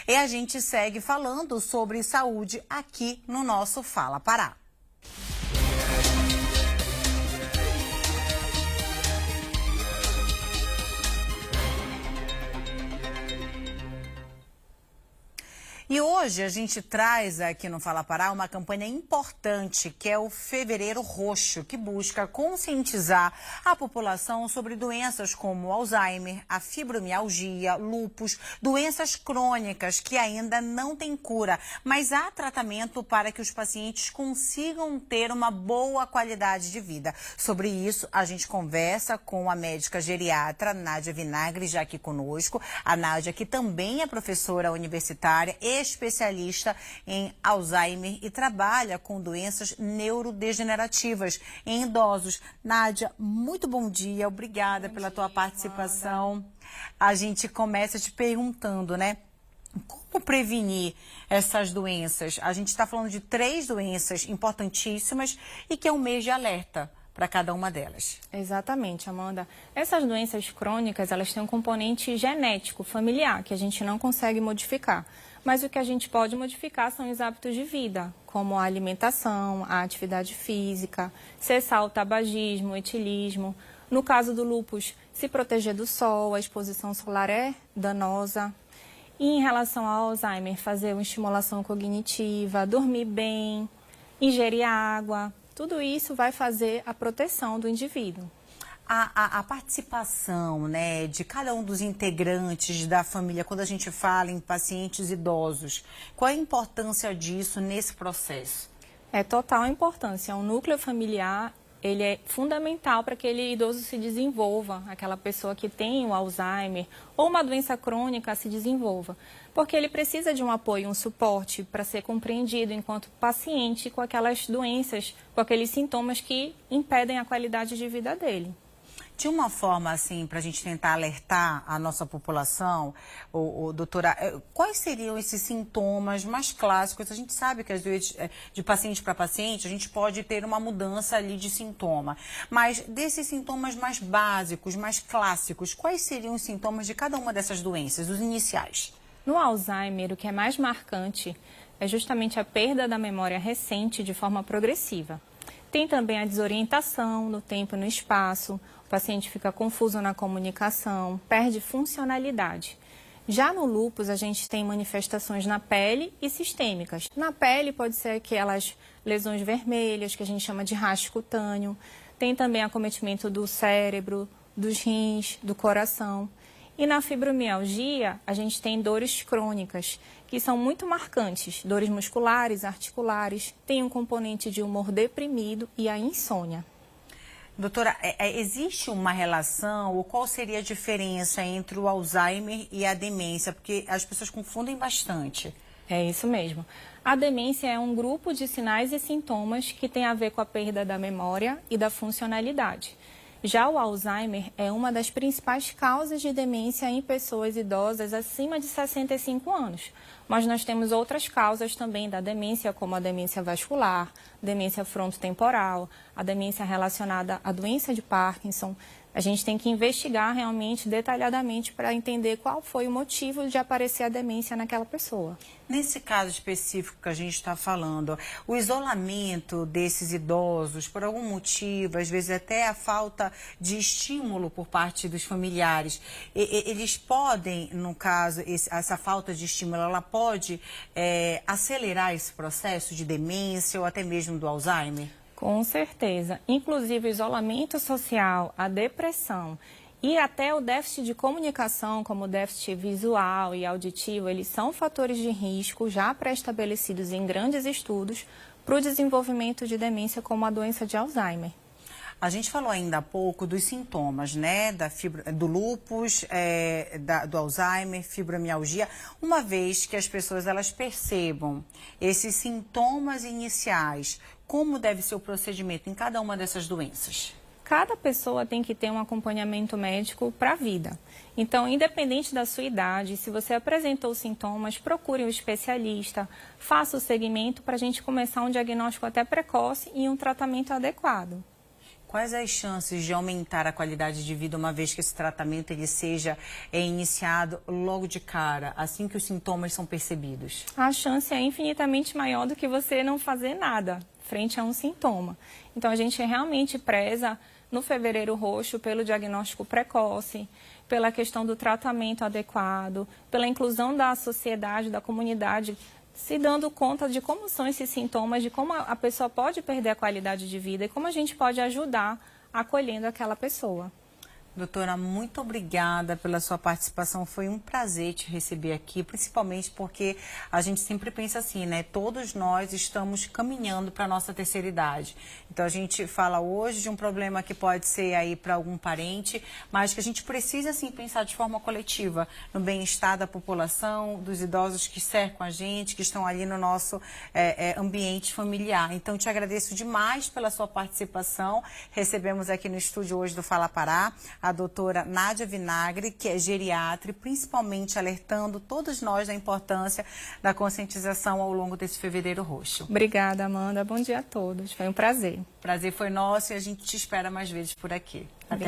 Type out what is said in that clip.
E a gente segue falando sobre saúde aqui no nosso Fala Pará. E hoje a gente traz aqui no Fala Pará uma campanha importante, que é o Fevereiro Roxo, que busca conscientizar a população sobre doenças como Alzheimer, a fibromialgia, lúpus, doenças crônicas que ainda não têm cura, mas há tratamento para que os pacientes consigam ter uma boa qualidade de vida. Sobre isso, a gente conversa com a médica geriatra Nádia Vinagre, já aqui conosco. A Nádia, que também é professora universitária, especialista em Alzheimer e trabalha com doenças neurodegenerativas em idosos. Nádia, muito bom dia, obrigada pela tua participação. A gente começa te perguntando, né? Como prevenir essas doenças? A gente está falando de 3 doenças importantíssimas e que é um mês de alerta para cada uma delas. Exatamente, Amanda. Essas doenças crônicas, elas têm um componente genético, familiar, que a gente não consegue modificar. Mas o que a gente pode modificar são os hábitos de vida, como a alimentação, a atividade física, cessar o tabagismo, o etilismo. No caso do lúpus, se proteger do sol, a exposição solar é danosa. E em relação ao Alzheimer, fazer uma estimulação cognitiva, dormir bem, ingerir água. Tudo isso vai fazer a proteção do indivíduo. A participação, né, de cada um dos integrantes da família, quando a gente fala em pacientes idosos, qual é a importância disso nesse processo? É total importância. O núcleo familiar, ele é fundamental para que aquele idoso se desenvolva, aquela pessoa que tem o Alzheimer ou uma doença crônica se desenvolva. Porque ele precisa de um apoio, um suporte para ser compreendido enquanto paciente com aquelas doenças, com aqueles sintomas que impedem a qualidade de vida dele. De uma forma, assim, para a gente tentar alertar a nossa população, doutora, quais seriam esses sintomas mais clássicos? A gente sabe que às vezes, de paciente para paciente, a gente pode ter uma mudança ali de sintoma. Mas desses sintomas mais básicos, mais clássicos, quais seriam os sintomas de cada uma dessas doenças, os iniciais? No Alzheimer, o que é mais marcante é justamente a perda da memória recente de forma progressiva. Tem também a desorientação no tempo e no espaço, o paciente fica confuso na comunicação, perde funcionalidade. Já no lúpus, a gente tem manifestações na pele e sistêmicas. Na pele pode ser aquelas lesões vermelhas, que a gente chama de rastro cutâneo. Tem também acometimento do cérebro, dos rins, do coração. E na fibromialgia, a gente tem dores crônicas, que são muito marcantes. Dores musculares, articulares, tem um componente de humor deprimido e a insônia. Doutora, existe uma relação, ou qual seria a diferença entre o Alzheimer e a demência? Porque as pessoas confundem bastante. É isso mesmo. A demência é um grupo de sinais e sintomas que tem a ver com a perda da memória e da funcionalidade. Já o Alzheimer é uma das principais causas de demência em pessoas idosas acima de 65 anos. Mas nós temos outras causas também da demência, como a demência vascular, demência frontotemporal, a demência relacionada à doença de Parkinson. A gente tem que investigar realmente, detalhadamente, para entender qual foi o motivo de aparecer a demência naquela pessoa. Nesse caso específico que a gente está falando, o isolamento desses idosos, por algum motivo, às vezes até a falta de estímulo por parte dos familiares, eles podem, no caso, essa falta de estímulo, ela pode acelerar esse processo de demência ou até mesmo do Alzheimer? Com certeza. Inclusive o isolamento social, a depressão e até o déficit de comunicação, como o déficit visual e auditivo, eles são fatores de risco já pré-estabelecidos em grandes estudos para o desenvolvimento de demência como a doença de Alzheimer. A gente falou ainda há pouco dos sintomas, né, do lúpus, do Alzheimer, fibromialgia, uma vez que as pessoas elas percebam esses sintomas iniciais, como deve ser o procedimento em cada uma dessas doenças? Cada pessoa tem que ter um acompanhamento médico para a vida. Então, independente da sua idade, se você apresentou sintomas, procure um especialista, faça o segmento para a gente começar um diagnóstico até precoce e um tratamento adequado. Quais as chances de aumentar a qualidade de vida, uma vez que esse tratamento ele seja iniciado logo de cara, assim que os sintomas são percebidos? A chance é infinitamente maior do que você não fazer nada frente a um sintoma. Então, a gente realmente preza no Fevereiro Roxo pelo diagnóstico precoce, pela questão do tratamento adequado, pela inclusão da sociedade, da comunidade, se dando conta de como são esses sintomas, de como a pessoa pode perder a qualidade de vida e como a gente pode ajudar acolhendo aquela pessoa. Doutora, muito obrigada pela sua participação. Foi um prazer te receber aqui, principalmente porque a gente sempre pensa assim, né? Todos nós estamos caminhando para a nossa terceira idade. Então, a gente fala hoje de um problema que pode ser aí para algum parente, mas que a gente precisa, assim, pensar de forma coletiva no bem-estar da população, dos idosos que cercam a gente, que estão ali no nosso ambiente familiar. Então, te agradeço demais pela sua participação. Recebemos aqui no estúdio hoje do Fala Pará a doutora Nádia Vinagre, que é geriatra, principalmente alertando todos nós da importância da conscientização ao longo desse Fevereiro Roxo. Obrigada, Amanda. Bom dia a todos. Foi um prazer. O prazer foi nosso e a gente te espera mais vezes por aqui. Até